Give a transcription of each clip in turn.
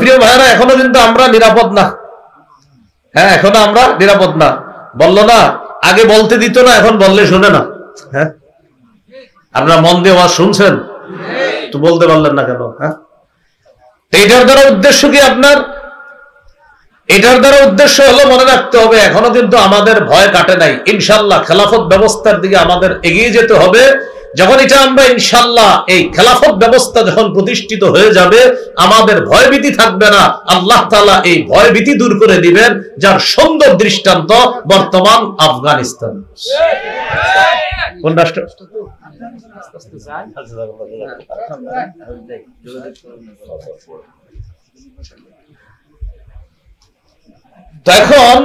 প্রিয় ভাইরা, এখনো কিন্তু আমরা নিরাপদ না। হ্যাঁ, এখনো আমরা নিরাপদ না। বললো না, আগে বলতে দিত না, এখন বললে শোনে না। হ্যাঁ, আপনারা মন দিয়ে আওয়াজ শুনছেন তো বলতে পারলেন না কেন? হ্যাঁ, এটার দ্বারা উদ্দেশ্য কি আপনার? এটার দ্বারা উদ্দেশ্য হলো মনে রাখতে হবে এখনো কিন্তু আমাদের ভয় কাটে নাই। ইনশাআল্লাহ খেলাফত ব্যবস্থার দিকে আমাদের এগিয়ে যেতে হবে। যখন এটা আমরা ইনশাআল্লাহ এই খেলাফত ব্যবস্থা যখন প্রতিষ্ঠিত হয়ে যাবে, আমাদের ভয়ভীতি থাকবে না। আল্লাহ তাআলা এই ভয়ভীতি দূর করে দিবেন, যার সুন্দর দৃষ্টান্ত বর্তমান আফগানিস্তান। কোন রাষ্ট্র? এখন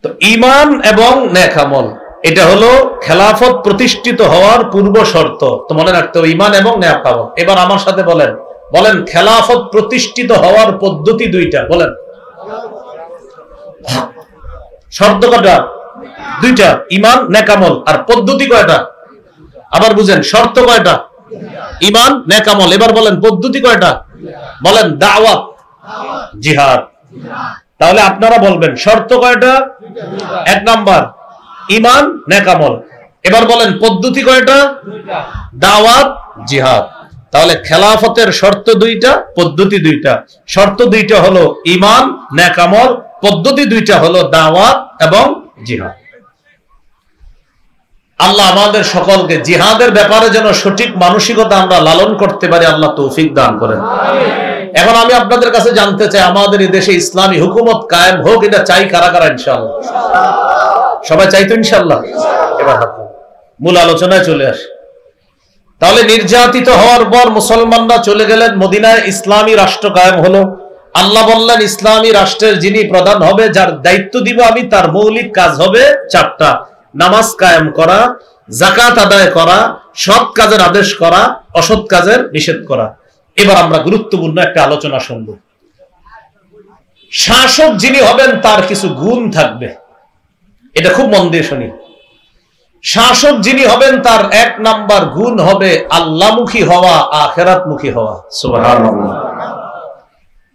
তো ঈমান এবং নেক আমল, এটা হলো খেলাফত প্রতিষ্ঠিত হওয়ার পূর্ব শর্ত। তো মনে রাখতে হবে ঈমান এবং নেক আমল। এবার আমার সাথে বলেন, বলেন খেলাফত প্রতিষ্ঠিত হওয়ার পদ্ধতি দুইটা। বলেন শর্ত কয়টা? দুইটা, ঈমান নেক আমল। আর পদ্ধতি কয়টা? আবার বুঝেন, শর্ত কয়টা? ঈমান নেক আমল। এবার বলেন পদ্ধতি কয়টা? বলেন দাওয়াত, জিহাদ। তাহলে আপনারা বলবেন শর্ত কয়টা? এক নাম্বার ঈমান নেক আমল। এবার বলেন পদ্ধতি কয়টা? দাওয়াত, জিহাদ। তাহলে খেলাফতের শর্ত দুইটা, পদ্ধতি দুইটা। শর্ত দুইটা হলো ঈমান নেক আমল, পদ্ধতি দুইটা হলো দাওয়াত এবং জিহাদ। আল্লাহ আমাদের সকলকে জিহাদের ব্যাপারে যেন সঠিক মানসিকতা আমরা লালন করতে পারি, আল্লাহ তৌফিক দান করেন। এখন আমি আপনাদের কাছে জানতে চাই, আমাদের এই দেশে ইসলামী হুকুমত কায়েম হোক, এটা চাই কারা কারা? ইনশাআল্লাহ সবাই চাই তো ইনশাআল্লাহ। এবার মূল আলোচনায় চলে আসে। তাহলে নির্যাতিত হওয়ার পর মুসলমানরা চলে গেলেন মদিনায়, ইসলামী রাষ্ট্র কায়েম হলো। আল্লাহ বললেন ইসলামী রাষ্ট্রের যিনি প্রধান হবে, যার দায়িত্ব দিব আমি, তার মৌলিক কাজ হবে চারটা: নামাজ কায়েম করা, যাকাত আদায় করা, সৎ কাজের আদেশ করা, অসৎ কাজের নিষেধ করা। এবার আমরা গুরুত্বপূর্ণ একটা আলোচনা শুনব। শাসক যিনি হবেন তার কিছু গুণ থাকবে, এটা খুব মন দিয়ে শুনি। শাসক যিনি হবেন তার এক নাম্বার গুণ হবে আল্লাহমুখী হওয়া, আখিরাতমুখী হওয়া। সুবহানাল্লাহ।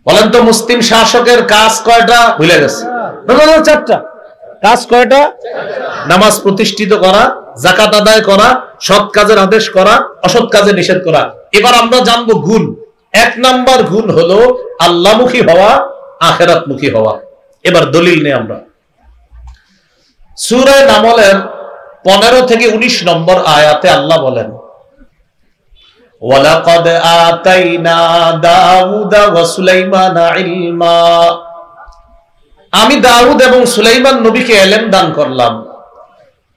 বলেন তো মুসলিম শাসকের কাজ কয়টা? ভুলে গেছে? চারটা। কাজ কয়টা? নামাজ প্রতিষ্ঠিত করা, যাকাত আদায় করা, সৎ কাজের আদেশ করা, অসৎ কাজের নিষেধ করা। এবার আমরা জানবো গুণ। এক নাম্বার গুণ হলো আল্লাহমুখী হওয়া, আখিরাতমুখী হওয়া। এবার দলিল নেই আমরা। সূরা নামলের 15 থেকে 19 নম্বর আয়াতে আল্লাহ বলেন, ওয়ালাকাদ আতাইনা দাউদা ওয়া সুলাইমানা ইলমা। আমি দাউদ এবং সুলাইমান নবীকে ইলম দান করলাম।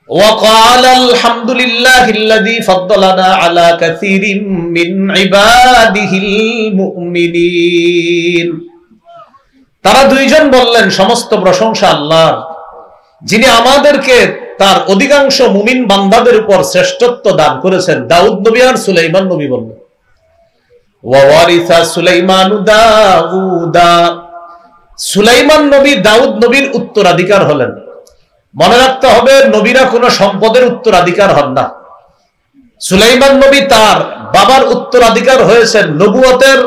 ওয়া ক্বালা আলহামদুলিল্লাহিল্লাযী ফাদ্দালানা আলা কাসীরিম মিন ইবাদিহিল মুমিনিন। তারা দুইজন বললেন সমস্ত প্রশংসা আল্লাহর, যিনি আমাদেরকে তার অধিকাংশ মুমিন বান্দাদের উপর শ্রেষ্ঠত্ব দান করেছেন। দাউদ নবী আর সুলাইমান নবী বললেন, ওয়া ওয়ারিসা সুলাইমানু দাউদা। সুলাইমান নবী দাউদ নবীর উত্তরাধিকার হলেন। মনে রাখতে হবে, নবীরা কোনো সম্পদের উত্তরাধিকার হন না। সুলাইমান নবী তার বাবার উত্তরাধিকার হয়েছেন নবুয়তের,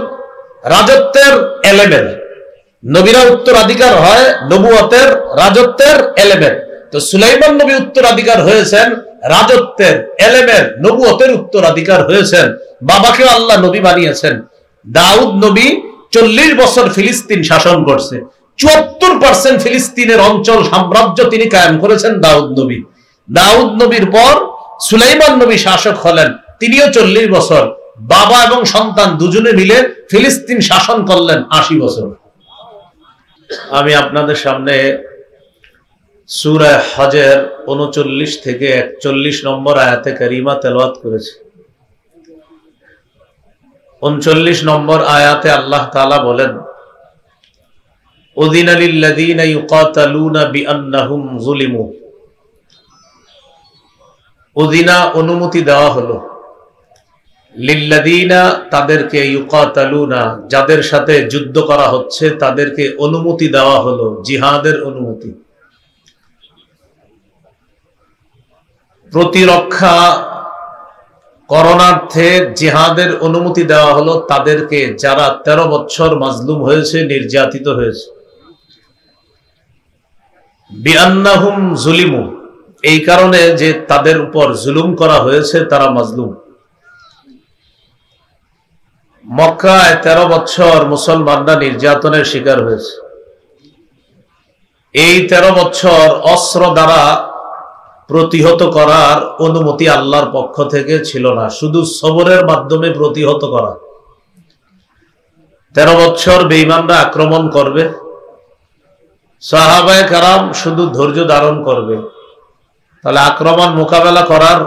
রাজত্বের, এলেমের। নবীরা উত্তরাধিকার হয় নবুয়তের, রাজত্বের, এলেমের। তো সুলাইমান নবী উত্তরাধিকার হয়েছেন রাজত্বের, এলেমের, নবুয়তের উত্তরাধিকার হয়েছেন। বাবাকে আল্লাহ নবী বানিয়েছেন। দাউদ নবী 40 বছর ফিলিস্তিন শাসন করছে। 74% ফিলিস্তিনের অঞ্চল সাম্রাজ্য তিনি কায়েম করেছেন দাউদ নবী। দাউদ নবীর পর সুলাইমান নবী শাসক হলেন, তিনিও 40 বছর। বাবা এবং সন্তান দুজনে মিলে ফিলিস্তিন শাসন করলেন 80 বছর। আমি আপনাদের সামনে সূরা হজের 39 থেকে 41 নম্বর আয়াতে কারিমা তেলাওয়াত করেছি। 39 নম্বর আয়াতে আল্লাহ তাআলা বলেন, উযিনা লিল্লাযীনা ইউকাতালুনা বিআন্নাহুম যুলিমু। উযিনা অনুমতি দেওয়া হলো, লিল্লাযীনা তাদেরকে, ইউকাতালুনা যাদের সাথে যুদ্ধ করা হচ্ছে তাদেরকে অনুমতি দেওয়া হলো, জিহাদের অনুমতি। প্রতিরক্ষা করণার্থে জিহাদের অনুমতি দেওয়া হলো তাদেরকে যারা 13 বছর মাজলুম হয়েছে, নির্যাতিত হয়েছে। বিআন্নাহুম যুলিমু, এই কারণে যে তাদের উপর জুলুম করা হয়েছে, তারা মাজলুম। মক্কায় 13 বছর মুসলমানরা নির্যাতনের শিকার হয়েছে। এই 13 বছর অস্ত্র দ্বারা প্রতিহত করার অনুমতি আল্লাহর পক্ষ থেকে ছিল না, শুধু সবরের মাধ্যমে প্রতিহত করা। 13 বছর বেঈমানরা আক্রমণ করবে, সাহাবায়ে কেরাম শুধু ধৈর্য ধারণ করবে। তাহলে আক্রমণ মোকাবেলা করার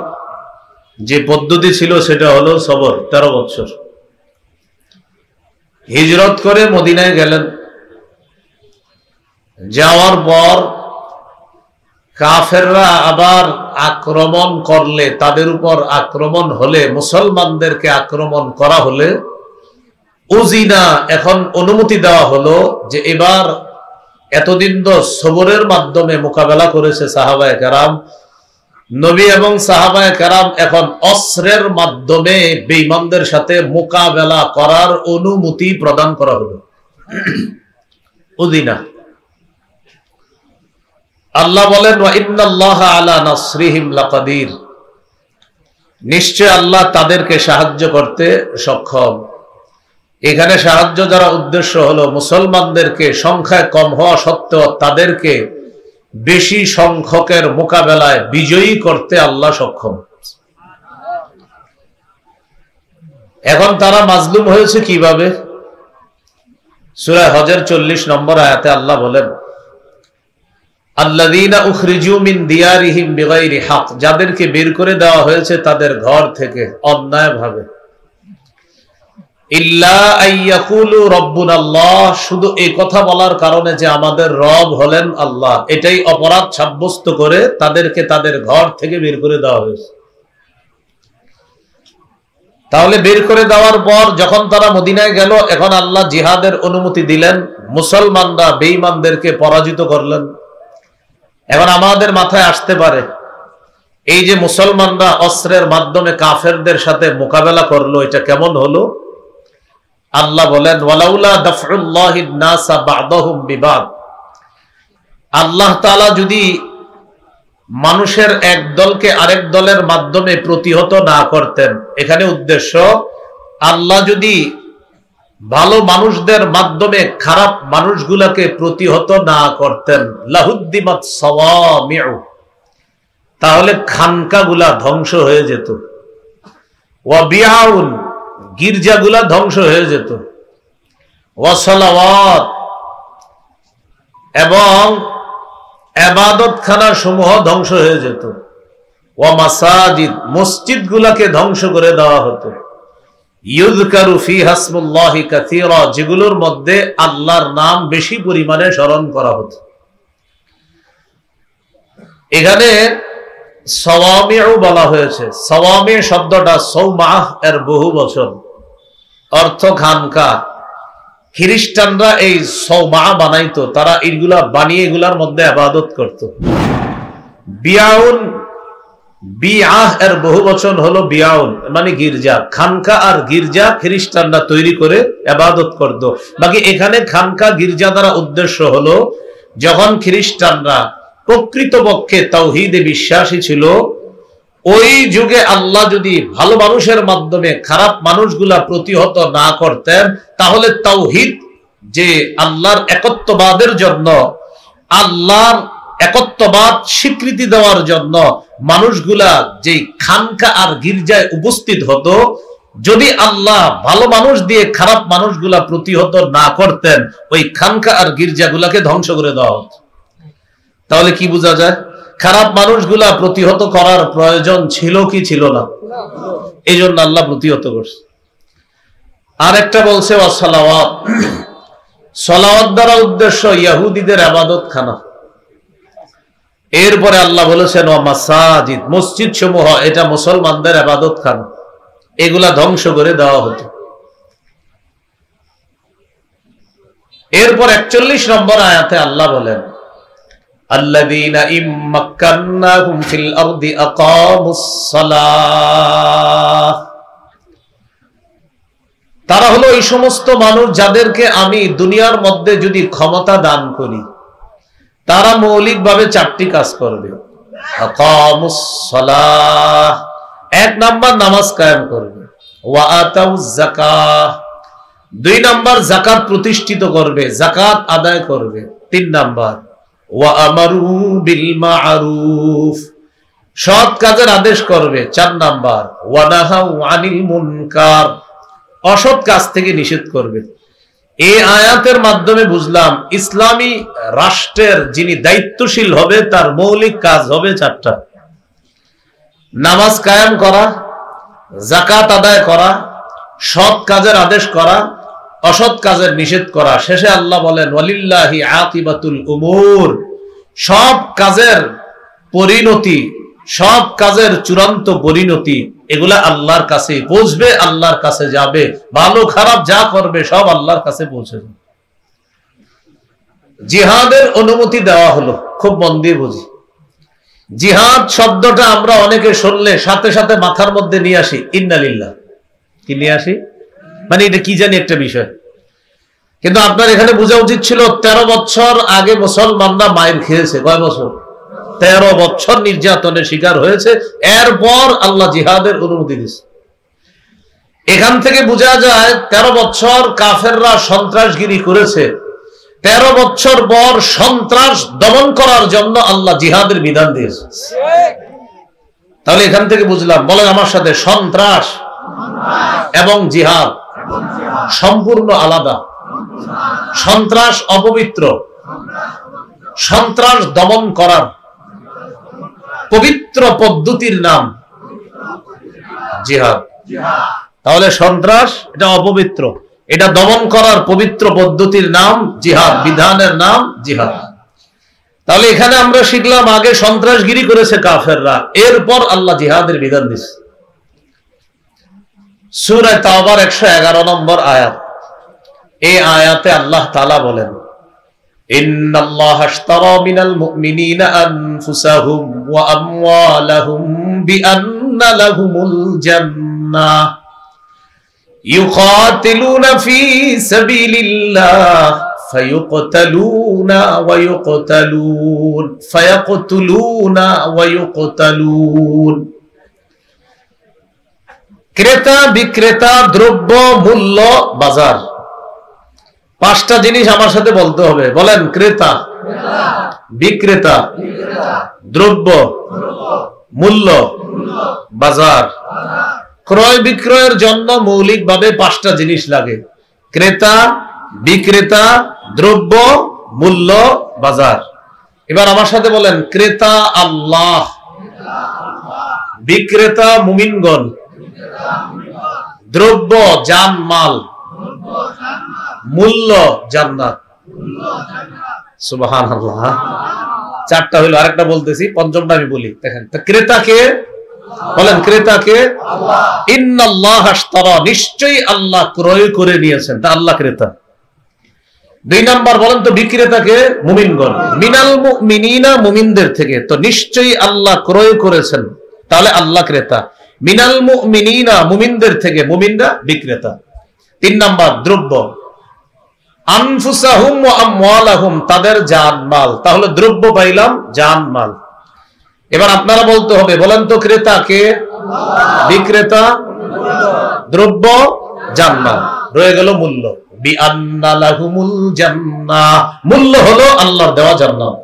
যে পদ্ধতি ছিল সেটা হলো সবর। 13 বছর হিজরত করে মদিনায় গেলেন। যাওয়ার পর কাফেররা আবার আক্রমণ করলে, তাদের উপর আক্রমণ হলে, মুসলমানদেরকে আক্রমণ করা হলে উজিনা, এখন অনুমতি দেওয়া হলো যে এবার এতদিন তো সবরের মাধ্যমে মোকাবেলা করেছে সাহাবায়ে কেরাম, নবী এবং সাহাবায়ে কেরাম এখন অস্ত্রের মাধ্যমে বেঈমানদের সাথে মোকাবেলা করার অনুমতি প্রদান করা হলো। উদিনা। আল্লাহ বলেন ওয়া ইন্নাল্লাহা আলা নাসরিহিম লাকাদির, নিশ্চয় আল্লাহ তাদেরকে সাহায্য করতে সক্ষম। এখানে সাহায্য যারা উদ্দেশ্য হলো মুসলমানদেরকে সংখ্যায় কম হওয়া সত্ত্বেও তাদেরকে বেশি সংখ্যকের মোকাবেলায় বিজয়ী করতে আল্লাহ সক্ষম। এখন তারা মাজলুম হয়েছে কিভাবে? সূরা হজের 40 নম্বর আয়াতে আল্লাহ বলেন আল্লাযীনা উখরিজু মিন দিয়ারিহিম বিগাইরি হক, যাদেরকে বের করে দেওয়া হয়েছে তাদের ঘর থেকে অন্যায়ভাবে। ইল্লা আইয়াকুলু রাব্বুনাল্লাহ, শুধু এই কথা বলার কারণে যে আমাদের রব হলেন আল্লাহ, এটাই অপরাধ সাব্যস্ত করে তাদেরকে তাদের ঘর থেকে বের করে দেওয়া হয়েছে। তাহলে বের করে দেওয়ার পর যখন তারা মদিনায় গেল, এখন আল্লাহ জিহাদের অনুমতি দিলেন, মুসলমানরা বেঈমানদেরকে পরাজিত করলেন। এখন আমাদের মাথায় আসতে পারে, এই যে মুসলমানরা অস্ত্রের মাধ্যমে কাফেরদের সাথে মোকাবেলা করলো, এটা কেমন হলো? আল্লাহ বলেন ওয়ালাউলা দাফউল্লাহিন নাসা বা'দাহুম বিবাদ, আল্লাহ তাআলা যদি মানুষের এক দলকে আরেক দলের মাধ্যমে প্রতিহত না করতেন, এখানে উদ্দেশ্য আল্লাহ যদি ভালো মানুষদের মাধ্যমে খারাপ মানুষগুলোকে প্রতিহত না করতেন, লাহুদ্দিমাত সাওয়ামিউ, তাহলে খানকাগুলা ধ্বংস হয়ে যেত, ওয়া বিআউন, গির্জাগুলা ধ্বংস হয়ে যেত, ওয়া সালাওয়াত, এবং ইবাদতখানা সমূহ ধ্বংস হয়ে যেত, ওয়া মাসাজিদ, মসজিদগুলোকে ধ্বংস করে দেওয়া হতো, ইউযকারু ফিহা ইসমুল্লাহি কাসীরা, যেগুলোর মধ্যে আল্লাহর নাম বেশি পরিমাণে স্মরণ করা হতো। এখানে সাওয়ামিউ বলা হয়েছে। সাওয়ামি শব্দটা সৌমাহ এর বহু বচন, অর্থ খানকা। খ্রিস্টানরা এই সৌমা বানাইতো, তারা এইগুলা বানিয়ে এগুলার মধ্যে ইবাদত করত। বিয়াউন, বিআহ এর বহু বচন হলো বিয়াউন, মানে গির্জা। খানকা আর গির্জা খ্রিস্টানরা তৈরি করে ইবাদত করত। বাকি এখানে খানকা গির্জা দ্বারা উদ্দেশ্য হলো, যখন খ্রিস্টানরা প্রকৃতপক্ষে তাওহীদে বিশ্বাসী ছিল, ওই যুগে আল্লাহ যদি ভালো মানুষের মাধ্যমে খারাপ মানুষগুলা প্রতিহত না করতেন, তাহলে তাওহীদ, যে আল্লাহর একত্ববাদের জন্য, আল্লাহর একত্ববাদ স্বীকৃতি দেওয়ার জন্য মানুষগুলা যে খানকা আর গির্জায় উপস্থিত হতো, যদি আল্লাহ ভালো মানুষ দিয়ে খারাপ মানুষগুলা প্রতিহত না করতেন, ওই খানকা আর গির্জাগুলাকে ধ্বংস করে দেওয়া হতো। তাহলে কি বোঝা যায়? খারাপ মানুষগুলা প্রতিহত করার প্রয়োজন ছিল কি ছিল না? এই জন্য আল্লাহ প্রতিহত করছে। আর একটা বলছে ওয়াসালাওয়াত, সালাওয়াত দ্বারা উদ্দেশ্য ইহুদিদের ইবাদত খানা। এরপরে আল্লাহ বলেছেন ওয়া মাসাজিদ, মসজিদ সমূহ, এটা মুসলমানদের ইবাদত খানা, এগুলা ধ্বংস করে দেওয়া হতো। এরপর 41 নম্বর আয়াতে আল্লাহ বলেন আল্লাযীনা ইম্মাক্কান্নাহুম ফিল আরদি আকামুস সালাহ, তারা হলো এই সমস্ত মানুষ যাদেরকে আমি দুনিয়ার মধ্যে যদি ক্ষমতা দান করি, তারা মৌলিকভাবে চারটি কাজ করবে। আকামুস সালাহ, এক নাম্বার নামাজ কায়েম করবে। ওয়া আতাউজ যাকাহ, দুই নাম্বার যাকাত প্রতিষ্ঠিত করবে, যাকাত আদায় করবে। তিন নাম্বার ওয়া আমারু বিল মা'রুফ, সৎ কাজের আদেশ করবে। চার নাম্বার ওয়া নাহাউ আনিল মুনকার, অসৎ কাজ থেকে নিষেধ করবে। এই আয়াতের মাধ্যমে বুঝলাম ইসলামী রাষ্ট্রের যিনি দায়িত্বশীল হবে তার মৌলিক কাজ হবে চারটা: নামাজ কায়েম করা, যাকাত আদায় করা, সৎ কাজের আদেশ করা, অসৎ কাজের নিষেধ করা। শেষে আল্লাহ বলেন ওয়ালিল্লাহি আকিবাতুল উমুর, সব কাজের পরিণতি, সব কাজের চূড়ান্ত পরিণতি এগুলা আল্লাহর কাছে পৌঁছবে, আল্লাহর কাছে যাবে। ভালো খারাপ যা করবে সব আল্লাহর কাছে পৌঁছে যাবে। জিহাদের অনুমতি দেওয়া হলো, খুব মন দিয়ে বুঝি। জিহাদ শব্দটা আমরা অনেকে শুনলে সাথে সাথে মাথার মধ্যে নিয়ে আসি ইন্না লিল্লাহ, কি নিয়ে আসি মানে এটা কি জানি একটা বিষয়। কিন্তু আপনার এখানে বোঝা উচিত ছিল 13 বছর আগে মুসলমানরা মায়ের খেয়েছে। কয় বছর? 13 বছর নির্যাতনের শিকার হয়েছে। এরপর আল্লাহ জিহাদের অনুমতি দিয়েছে। এখান থেকে বোঝা যায় 13 বছর কাফেররা সন্ত্রাসগিরি করেছে। 13 বছর পর সন্ত্রাস দমন করার জন্য আল্লাহ জিহাদের বিধান দিয়েছে। তাহলে এখান থেকে বুঝলাম, বলেন আমার সাথে, সন্ত্রাস এবং জিহাদ সম্পূর্ণ আলাদা। সন্ত্রাস অপবিত্র, সন্ত্রাস দমন করার পবিত্র পদ্ধতির নাম জিহাদ। তাহলে সন্ত্রাস এটা অপবিত্র, এটা দমন করার পবিত্র পদ্ধতির নাম জিহাদ, বিধানের নাম জিহাদ। তাহলে এখানে আমরা শিখলাম আগে সন্ত্রাসগিরি করেছে কাফেররা, এরপর আল্লাহ জিহাদের বিধান দিয়েছে। সূরা তাওবার 111 নম্বর আয়াত। এই আয়াতে আল্লাহ তাআলা বলেন ইন্নাল্লাহা আশতারা মিনাল মুমিনিনা আনফুসাহুম ওয়া আমওয়ালাহুম বিআন্না লাহুমুল জান্নাহ ইউকাতিলুনা ফি সাবিলিল্লাহ ফায়ুকতালুনা ওয়া ইউকতালুন ফায়াকতুলুনা ওয়া ইউকতালুন। ক্রেতা বিক্রেতা, দ্রব্য মূল্য, বাজার, পাঁচটা জিনিস আমার সাথে বলতে হবে। বলেন, ক্রেতা, বিক্রেতা, দ্রব্য, মূল্য, বাজার। ক্রয় বিক্রয়ের জন্য মৌলিকভাবে পাঁচটা জিনিস লাগে: ক্রেতা, বিক্রেতা, দ্রব্য, মূল্য, বাজার। এবার আমার সাথে বলেন, ক্রেতা আল্লাহ, বিক্রেতা মুমিনগণ, দ্রব্য জানমাল, মূল্য জান্নাত। সুবহানাল্লাহ। চারটা হইলো, আরেকটা বলতেছি, পঞ্চমটা আমি বলি। দেখেন, ক্রেতাকে বলেন, ক্রেতাকে আল্লাহ। ইন্নাল্লাহা আশতারা, নিশ্চয়ই আল্লাহ ক্রয় করে নিয়েছেন, তা আল্লাহ ক্রেতা। দুই নাম্বার বলেন তো, বিক্রেতাকে মুমিনগণ, মিনাল মুমিনিনা, মুমিনদের থেকে, তো নিশ্চয়ই আল্লাহ ক্রয় করেছেন, তাহলে আল্লাহ ক্রেতা। মিনাল মুমিনিনা, মুমিনদের থেকে, মুমিনরা বিক্রেতা। তিন নাম্বার দ্রব্য, আনফুসাহুম ওয়া আমওয়ালাহুম, তাদের জানমাল, তাহলে দ্রব্য পাইলাম, জানমাল। এবার আপনারা বলতে হবে, বলেন তো, ক্রেতাকে বিক্রেতা, দ্রব্য, জানমাল, রয়ে গেল মূল্য। বিআন্না লাহুমুল জান্নাহ, মূল্য হলো আল্লাহর দেওয়া জান্নাত।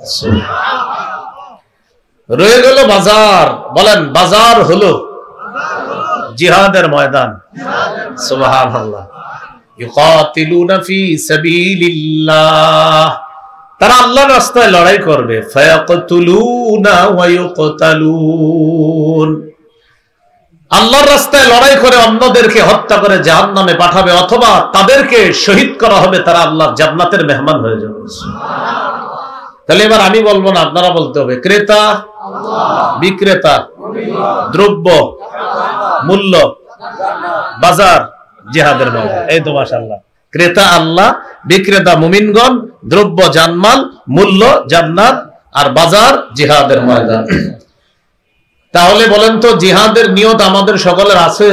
রয়ে গেল বাজার, বলেন বাজার হলো জিহাদের ময়দান। সুবহানাল্লাহ। ইউকাতিলুনা ফি সাবিলিল্লাহ, তারা আল্লাহর রাস্তায় লড়াই করবে। ফায়াকতুলুনা ওয়া ইউকতালুন, আল্লাহর রাস্তায় লড়াই করে অন্যদেরকে হত্যা করে জাহান্নামে পাঠাবে, অথবা তাদেরকে শহীদ করা হবে, তারা আল্লাহর জান্নাতের মেহমান হয়ে যাবে। তাহলে এবার আমি বলবো না, আপনারা বলতে হবে, ক্রেতা বিক্রেতা, দ্রব্য মূল্য, বাজার জিহাদের ময়দান। এই তো মাশাআল্লাহ, ক্রেতা আল্লাহ, বিক্রেতা মুমিনগণ, দ্রব্য জানমাল, মূল্য জান্নাত, আর বাজার জিহাদের ময়দান। তাহলে বলেন তো জিহাদের নিয়ত আমাদের সকলের আছে?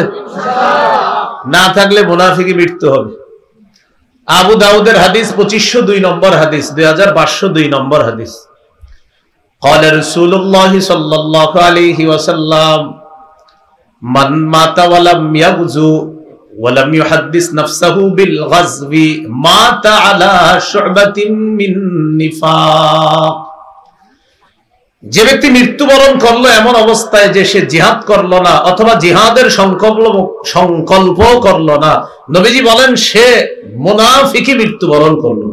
না থাকলে মুনাফিকি মৃত্যু হবে। আবু দাউদের হাদিস 2502 নম্বর হাদিস, 2502 নম্বর হাদিস। قال رسول الله صلى الله عليه وسلم من مات ولم يغزو ولم يحدث نفسه بالغزو مات على شعبة من نفاق। যে ব্যক্তি মৃত্যুবরণ করলো এমন অবস্থায় যে সে জিহাদ করলো না অথবা জিহাদের সংকল্প করলো না, নবীজি বলেন সে মুনাফিকি মৃত্যুবরণ করলো।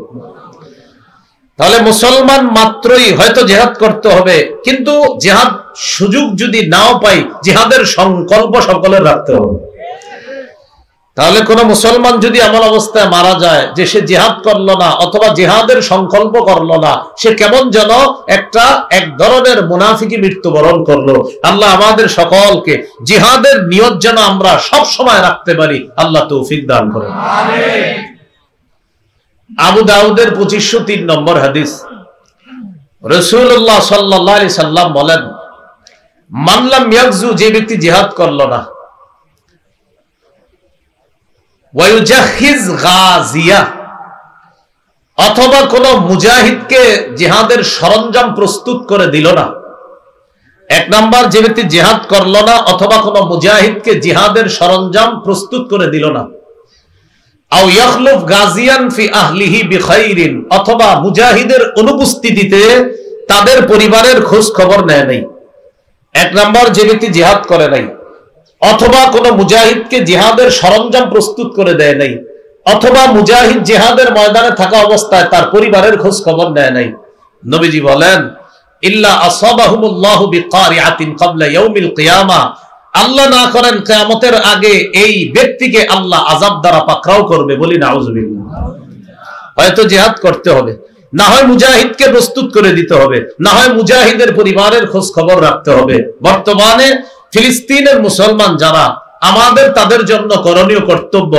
তাহলে মুসলমান মাত্রই হয়তো জিহাদ করতে হবে, কিন্তু জিহাদ সুযোগ যদি নাও পাই জিহাদের সংকল্প সকলের রাখতে হবে। তাহলে কোন মুসলমান যদি এমন অবস্থায় মারা যায় যে সে জিহাদ করলো না অথবা জিহাদের সংকল্প করলো না, সে কেমন যেন এক ধরনের মুনাফিকি মৃত্যুবরণ করলো। আল্লাহ আমাদের সকলকে জিহাদের নিয়ত যেন আমরা সব সময় রাখতে পারি, আল্লাহ তৌফিক দান করেন। আমিন। আবু দাউদের 2503 নম্বর হাদিস। রাসূলুল্লাহ সাল্লাল্লাহু আলাইহি সাল্লাম বলেন, মান লাম ইয়াগজু, যে ব্যক্তি জিহাদ করলো না, ওয়ায়ুজাহিজ গাজিয়া, অথবা কোন মুজাহিদকে জিহাদের সরঞ্জাম প্রস্তুত করে দিল না। এক নাম্বার, যে ব্যক্তি জিহাদ করলো না অথবা কোন মুজাহিদকে জিহাদের সরঞ্জাম প্রস্তুত করে দিল না। আও ইয়াখলুফ গাজিয়ান ফি আহলিহি বিখাইরিন, অথবা মুজাহিদের অনুপস্থিতিতে তাদের পরিবারের খোঁজ খবর নেয় নাই। এক নাম্বার, যে ব্যক্তি জিহাদ করে নাই অথবা কোন মুজাহিদকে জিহাদের সরঞ্জাম প্রস্তুত করে দেয় নাই, অথবা মুজাহিদ জিহাদের ময়দানে থাকা অবস্থায় তার পরিবারের খোঁজ খবর নেয় নাই, নবীজি বলেন ইল্লা আসাবাহুমুল্লাহু বিকারিআতিন ক্বাবলা ইয়াউমিল কিয়ামা, আল্লাহ না করেন কিয়ামতের আগে এই ব্যক্তিকে আল্লাহ আযাব দ্বারা পাকড়াও করবে। বলি নাউযুবিল্লাহ। হয়তো জিহাদ করতে হবে, না হয় মুজাহিদকে প্রস্তুত করে দিতে হবে, না হয় মুজাহিদের পরিবারের খোঁজ খবর রাখতে হবে। বর্তমানে ফিলিস্তিনের মুসলমান যারা, আমাদের তাদের জন্য করণীয় কর্তব্য,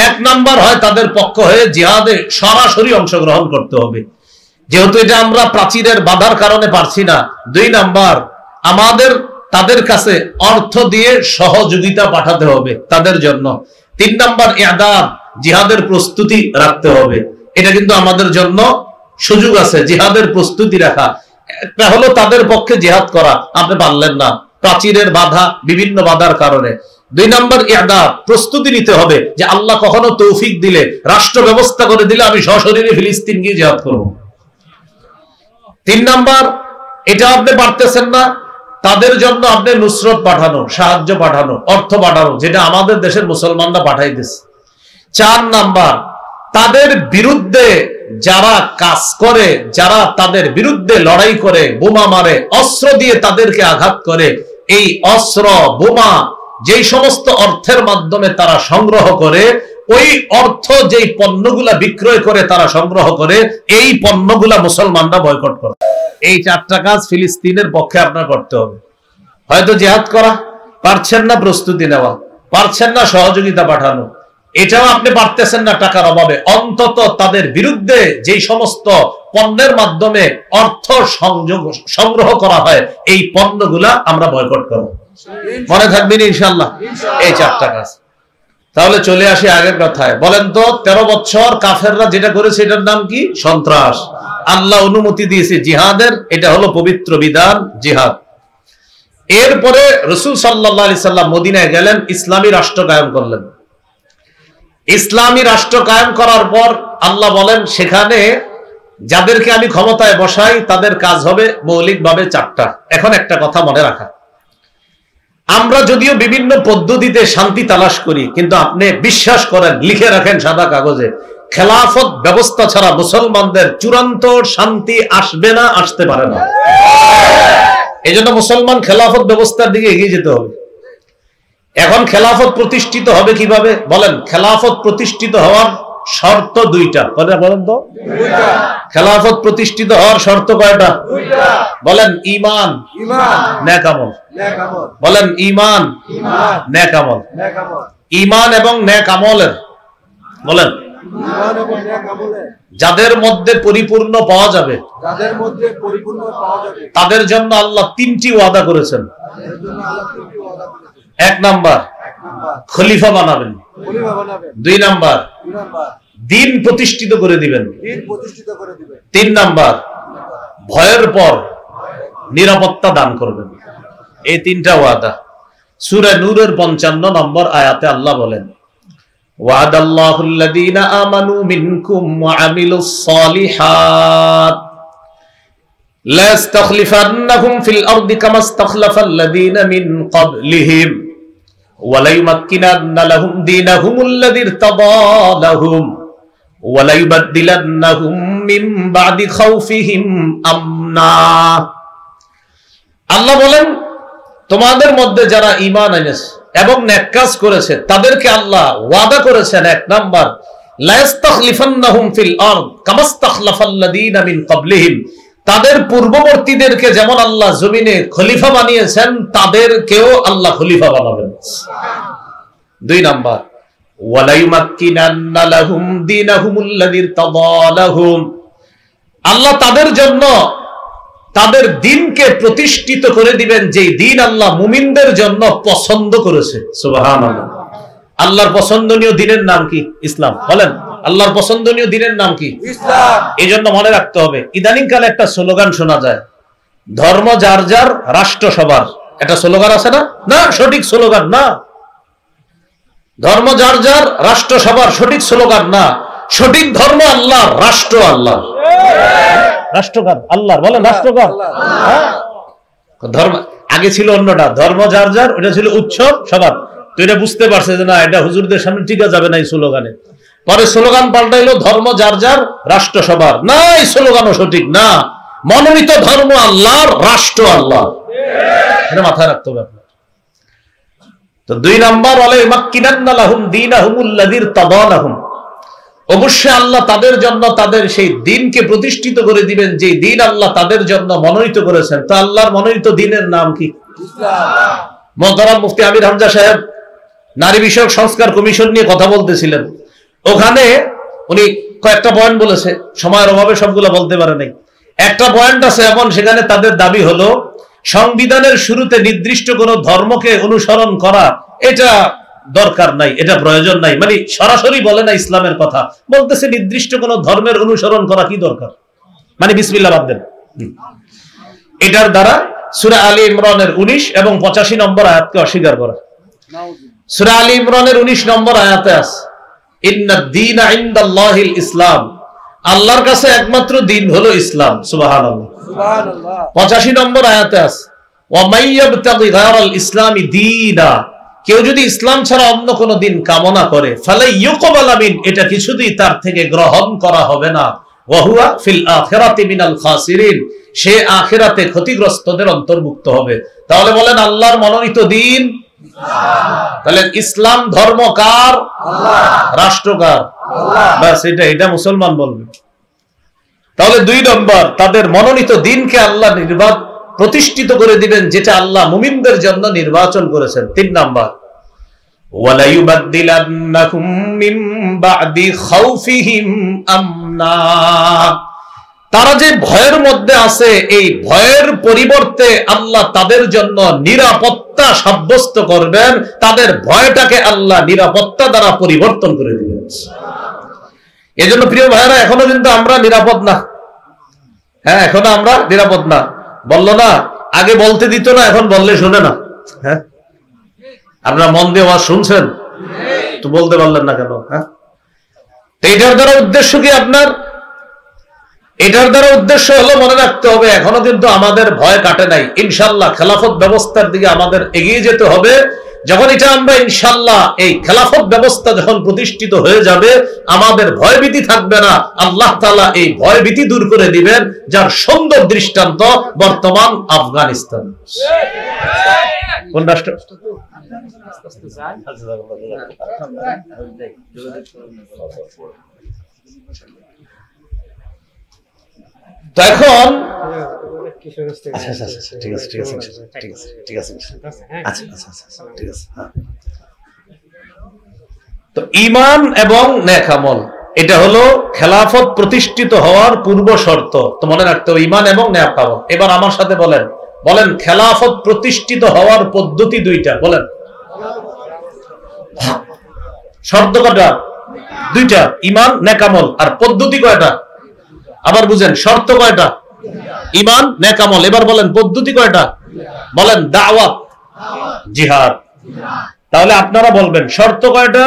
এক নাম্বার হয় তাদের পক্ষ হয়ে জিহাদে সরাসরি অংশগ্রহণ করতে হবে, যেহেতু এটা আমরা প্রাচীরের বাধার কারণে পারছি না। দুই নাম্বার, আমাদের তাদের কাছে অর্থ দিয়ে সহযোগিতা পাঠাতে হবে তাদের জন্য। তিন নাম্বার, ইআদাদ, জিহাদের প্রস্তুতি রাখতে হবে। এটা কিন্তু আমাদের জন্য সুযোগ আছে, জিহাদের প্রস্তুতি রাখা। একটা হলো তাদের পক্ষে জিহাদ করা, আপনি পারলেন না প্রাচীরের বাধা, বিভিন্ন বাধার কারণে। দুই নম্বর, ইআদাদ, প্রস্তুতি নিতে হবে যে আল্লাহ কখনো তৌফিক দিলে, রাষ্ট্র ব্যবস্থা করে দিলে আমি সশরীরে ফিলিস্তিন গিয়ে জিহাদ করব। তিন নম্বর, এটা আপনি পারতেছেন না, তাদের জন্য আপনি নুসরত পাঠানো, সাহায্য পাঠানো, অর্থ পাঠানো, যেটা আমাদের দেশের মুসলমানরা পাঠাইতেছে। চার নাম্বার, তাদের বিরুদ্ধে যারা কাজ করে, যারা তাদের বিরুদ্ধে লড়াই করে, বোমা মারে, অস্ত্র দিয়ে তাদেরকে আঘাত করে, এই অস্ত্র বোমা যেই সমস্ত অর্থের মাধ্যমে তারা সংগ্রহ করে, ওই অর্থ যেই পণ্যগুলা বিক্রয় করে তারা সংগ্রহ করে, এই পণ্যগুলা মুসলমানরা বয়কট করে। এই চারটা কাজ ফিলিস্তিনের পক্ষে আপনার করতে হবে। হয়তো জিহাদ করা পারছেন না, প্রস্তুতি নেওয়া পারছেন না, সহযোগিতা পাঠানো এটাও আপনি পারতেছেন না টাকার অভাবে, অন্তত তাদের বিরুদ্ধে যেই সমস্ত পণ্যের মাধ্যমে অর্থ সংগ্রহ করা হয় এই পণ্যগুলা আমরা বয়কট করব। মনে থাকবেন ইনশাআল্লাহ এই চারটা কাজ। তাহলে চলে আসি আগের কথায়। বলেন তো 13 বছর কাফেররা যেটা করেছে এটার নাম কি? সন্ত্রাস। আল্লাহ অনুমতি দিয়েছে জিহাদের, এটা হলো পবিত্র বিধান জিহাদ। এরপরে রাসূল সাল্লাল্লাহু আলাইহি সাল্লাম মদিনায় গেলেন, ইসলামী রাষ্ট্র কায়েম করলেন। ইসলামী রাষ্ট্র কায়েম করার পর আল্লাহ বলেন সেখানে যাদেরকে আমি ক্ষমতায় বসাই তাদের কাজ হবে মৌলিকভাবে চারটা। এখন একটা কথা মনে রাখা, আমরা যদিও বিভিন্ন পদ্ধতিতে শান্তি তালাশ করি, কিন্তু আপনি বিশ্বাস করেন, লিখে রাখেন সাদা কাগজে, খেলাফত ব্যবস্থা ছাড়া মুসলমানদের চূড়ান্ত শান্তি আসবে না, আসতে পারে না। এই জন্য মুসলমান খেলাফত ব্যবস্থার দিকে এগিয়ে যেতে হবে। এখন খেলাফত প্রতিষ্ঠিত হবে কিভাবে? বলেন, খেলাফত প্রতিষ্ঠিত হওয়ার শর্ত দুইটা। বলেন তো, খেলাফত প্রতিষ্ঠিত হওয়ার শর্ত কয়টা? বলেন, ঈমান, নেক আমল। বলেন, ঈমান, নেক আমল। ঈমান এবং নেক আমলের বলেন যাদের মধ্যে পরিপূর্ণ পাওয়া যাবে, তাদের জন্য আল্লাহ তিনটি ওয়াদা করেছেন। এক নাম্বার, খলিফা বানাবেন। দুই নাম্বার, দিন প্রতিষ্ঠিত করে দিবেন। তিন নাম্বার, ভয়ের পর নিরাপত্তা দান করবেন। এই তিনটা ওয়াদা সূরা নূরের 55 নম্বর আয়াতে আল্লাহ বলেন, ওয়াদাল্লাহুল্লাযীনা আমানু মিনকুম ওয়া আমিলুস সালিহাত লা ইস্তাখলিফান্নাহুম ফিল আরদি কামা ইস্তাখলাফাল্লাযীনা মিন ক্বাবলিহিম ওয়া লা ইউমাক্কিনান্না লাহুম দীনাহুমুল্লাযী ইরতাদা লাহুম ওয়া লা ইউবাদদিলান্নাহুম মিন বা'দি খাউফিহিম আমনা। আল্লাহ বলেন, তোমাদের মধ্যে যারা ঈমান এনেছে এবং নেক কাজ করেছে তাদেরকে আল্লাহ ওয়াদা করেছেন, এক নাম্বার, লা ইস্তাখলিফান্নাহুম ফিল আরদ কামা ইস্তাখলাফাল্লাযীনা মিন ক্বাবলিহিম, তাদের পূর্ববর্তীদেরকে যেমন আল্লাহ জমিনে খলিফা বানিয়েছেন তাদেরকেও আল্লাহ খলিফা বানাবেন। দুই নাম্বার, ওয়া লা ইউমাক্কিনান্না লাহুম দীনাহুমুল্লাযী ইরতাদা লাহুম, আল্লাহ তাদের জন্য তাদের দিনকে প্রতিষ্ঠিত করে দিবেন, যেই দিন আল্লাহ মুমিনদের জন্য পছন্দ করেছে। সুবহানাল্লাহ। আল্লাহর পছন্দনীয় দিনের নাম কি? ইসলাম। বলেন, আল্লাহর পছন্দনীয় দিনের নাম কি? ইসলাম। এই জন্য মনে রাখতে হবে, ইদানিং কালে একটা স্লোগান শোনা যায়, ধর্ম যার যার রাষ্ট্র সবার। একটা স্লোগান আছে না? না, সঠিক স্লোগান না। ধর্ম যার যার রাষ্ট্র সবার সঠিক স্লোগান না। সঠিক ধর্ম আল্লাহ, রাষ্ট্র আল্লাহ। রাষ্ট্রগান আল্লাহর। বলেন রাষ্ট্রগান। ধর্ম আগে ছিল অন্যটা, ধর্ম যার যার, ওটা ছিল উৎসব সবার। তো এটা বুঝতে পারছে যে না, এটা হুজুরদের সামনে টিকা যাবে না এই স্লোগানে। পরে স্লোগান পাল্টাইলো ধর্ম যার যার রাষ্ট্র সবার। না, এই স্লোগানও সঠিক না। মনোনীত ধর্ম আল্লাহর, রাষ্ট্র আল্লাহ। এটা মাথায় রাখতে হবে আপনার। তো দুই নাম্বার, ওয়ালা ইউমাক্কিনান্না লাহুম দীনাহুমুল্লাযী ইরতাদা লাহুম, অবশ্যই আল্লাহ তাদের জন্য তাদের সেই দিনকে প্রতিষ্ঠিত করে দিবেন, যে দিন আল্লাহ তাদের জন্য মনোনীত করেছেন। তো আল্লাহর মনোনীত দিনের নাম কি? ইসলাম। মুহতারাম মুফতি আমির হামজা সাহেব নারী বিষয়ক সংস্কার কমিশন নিয়ে কথা বলতেছিলেন। ওখানে উনি কয়েকটা পয়েন্ট বলেছে, সময়ের অভাবে সবগুলো বলতে পারে নাই। একটা পয়েন্ট আছে এমন, সেখানে তাদের দাবি হলো সংবিধানের শুরুতে নির্দিষ্ট কোন ধর্মকে অনুসরণ করা এটা দরকার নাই, এটা প্রয়োজন নাই। মানে সরাসরি বলে না ইসলামের কথা, বলতেছে নির্দিষ্ট কোন ধর্মের অনুসরণ করা কি দরকার, মানে বিসমিল্লাহ বাদ দেন। এটার দ্বারা সূরা আলী ইমরানের 19 এবং 85 নম্বর আয়াতকে অস্বীকার করা। সূরা আলী ইমরানের 19 নম্বর আয়াতে আছে, ইন্নাদ দীনা ইনদাল্লাহিল ইসলাম, আল্লাহর কাছে একমাত্র দিন হলো ইসলাম। সুবহানাল্লাহ। 85 নম্বর আয়াতে আছে, ওয়া মাইয়াবতাগি গায়রাল ইসলামি দীনা, কেউ যদি ইসলাম ছাড়া অন্য কোন দিন কামনা করে, ফালা ইউকবালা মিন, এটা কিছুতেই তার থেকে গ্রহণ করা হবে না। ওয়া হুয়া ফিল আখিরাতি মিনাল খাসিরিন, সে আখিরাতে ক্ষতিগ্রস্তদের অন্তর্ভুক্ত হবে। তাহলে বলেন আল্লাহর মনোনীত দিন ইসলাম। তাহলে ইসলাম ধর্ম কার? আল্লাহ। রাষ্ট্র কার? আল্লাহ। বাস এটা মুসলমান বলবে। তাহলে দুই নম্বর, তাদের মনোনীত দিনকে আল্লাহ প্রতিষ্ঠিত করে দিবেন, যেটা আল্লাহ মুমিনদের জন্য নির্বাচন করেছেন। তিন নাম্বার, ওয়ালা ইউবাদদিলান্নাহুম মিন বা'দি খাউফিহিম আমনা, তারা যে ভয়ের মধ্যে আছে এই ভয়ের পরিবর্তে আল্লাহ তাদের জন্য নিরাপত্তা সাব্যস্ত করবেন, তাদের ভয়টাকে আল্লাহ নিরাপত্তা দ্বারা পরিবর্তন করে দিবেন। এজন্য প্রিয় ভাইরা, এখনো কিন্তু আমরা নিরাপদ না। হ্যাঁ, এখনো আমরা নিরাপদ না। বললো না, আগে বলতে দিত না, এখন বললে শোনে না। হ্যাঁ, আপনারা মন দিয়ে আওয়াজ শুনছেন তো বলতে পারলেন না কেন? হ্যাঁ, এটার দ্বারা উদ্দেশ্য কি আপনার? এটার দ্বারা উদ্দেশ্য হলো, মনে রাখতে হবে এখনো কিন্তু আমাদের ভয় কাটে নাই। ইনশাআল্লাহ খেলাফত ব্যবস্থার দিকে আমাদের এগিয়ে যেতে হবে। যখন এটা আমরা ইনশাআল্লাহ এই খেলাফত ব্যবস্থা যখন প্রতিষ্ঠিত হয়ে যাবে, আমাদের ভয়ভীতি থাকবে না। আল্লাহ তাআলা এই ভয়ভীতি দূর করে দিবেন, যার সুন্দর দৃষ্টান্ত বর্তমান আফগানিস্তান। কোন রাষ্ট্র? তো এখন তো ঈমান এবং নেক আমল এটা হলো খেলাফত প্রতিষ্ঠিত হওয়ার পূর্ব শর্ত। তো মনে রাখতে হবে ঈমান এবং নেক আমল। এবার আমার সাথে বলেন, বলেন খেলাফত প্রতিষ্ঠিত হওয়ার পদ্ধতি দুইটা। বলেন শর্ত কয়টা? দুইটা, ঈমান নেক আমল। আর পদ্ধতি কয়টা? আবার বুঝেন, শর্ত কয়টা? ঈমান নেক আমল। এবার বলেন পদ্ধতি কয়টা? বলেন দাওয়াত, জিহাদ। তাহলে আপনারা বলবেন শর্ত কয়টা?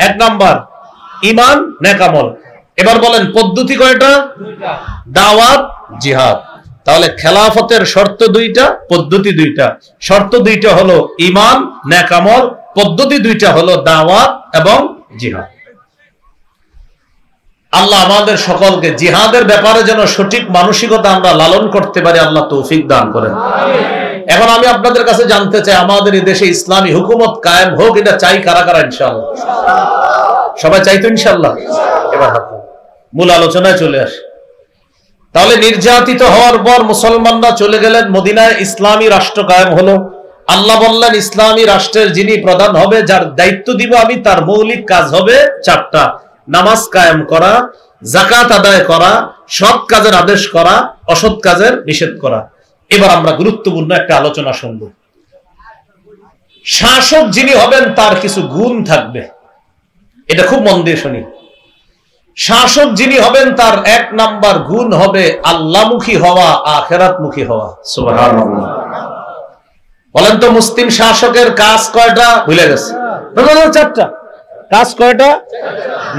এক নাম্বার ঈমান নেক আমল। এবার বলেন পদ্ধতি কয়টা? দাওয়াত, জিহাদ। তাহলে খেলাফতের শর্ত দুইটা, পদ্ধতি দুইটা। শর্ত দুইটা হলো ঈমান নেক আমল, পদ্ধতি দুইটা হলো দাওয়াত এবং জিহাদ। আল্লাহ আমাদের সকলকে জিহাদের ব্যাপারে যেন সঠিক মানসিকতা আমরা লালন করতে পারি, আল্লাহ তৌফিক দান করেন। এখন আমি আপনাদের কাছে জানতে চাই, আমাদের এই দেশে ইসলামী হুকুমত কায়েম হোক, এটা চাই কারা কারা? ইনশাআল্লাহ সবাই চাই তো ইনশাআল্লাহ। এবার মূল আলোচনায় চলে আসে। তাহলে নির্যাতিত হওয়ার পর মুসলমানরা চলে গেলেন মদিনায়, ইসলামী রাষ্ট্র কায়েম হলো। আল্লাহ বললেন ইসলামী রাষ্ট্রের যিনি প্রধান হবে, যার দায়িত্ব দিব আমি, তার মৌলিক কাজ হবে চারটা: নামাজ কায়েম করা, যাকাত আদায় করা, সৎ কাজের আদেশ করা, অসৎ কাজের নিষেধ করা। এবার আমরা গুরুত্বপূর্ণ একটা আলোচনা শুনব। শাসক যিনি হবেন তার কিছু গুণ থাকবে, এটা খুব মন দিয়ে শুনি। শাসক যিনি হবেন তার এক নাম্বার গুণ হবে আল্লাহমুখী হওয়া, আখিরাতমুখী হওয়া। সুবহানাল্লাহ। বলেন তো মুসলিম শাসকের কাজ কয়টা? ভুলে গেছে? চারটা। কাজ কয়টা?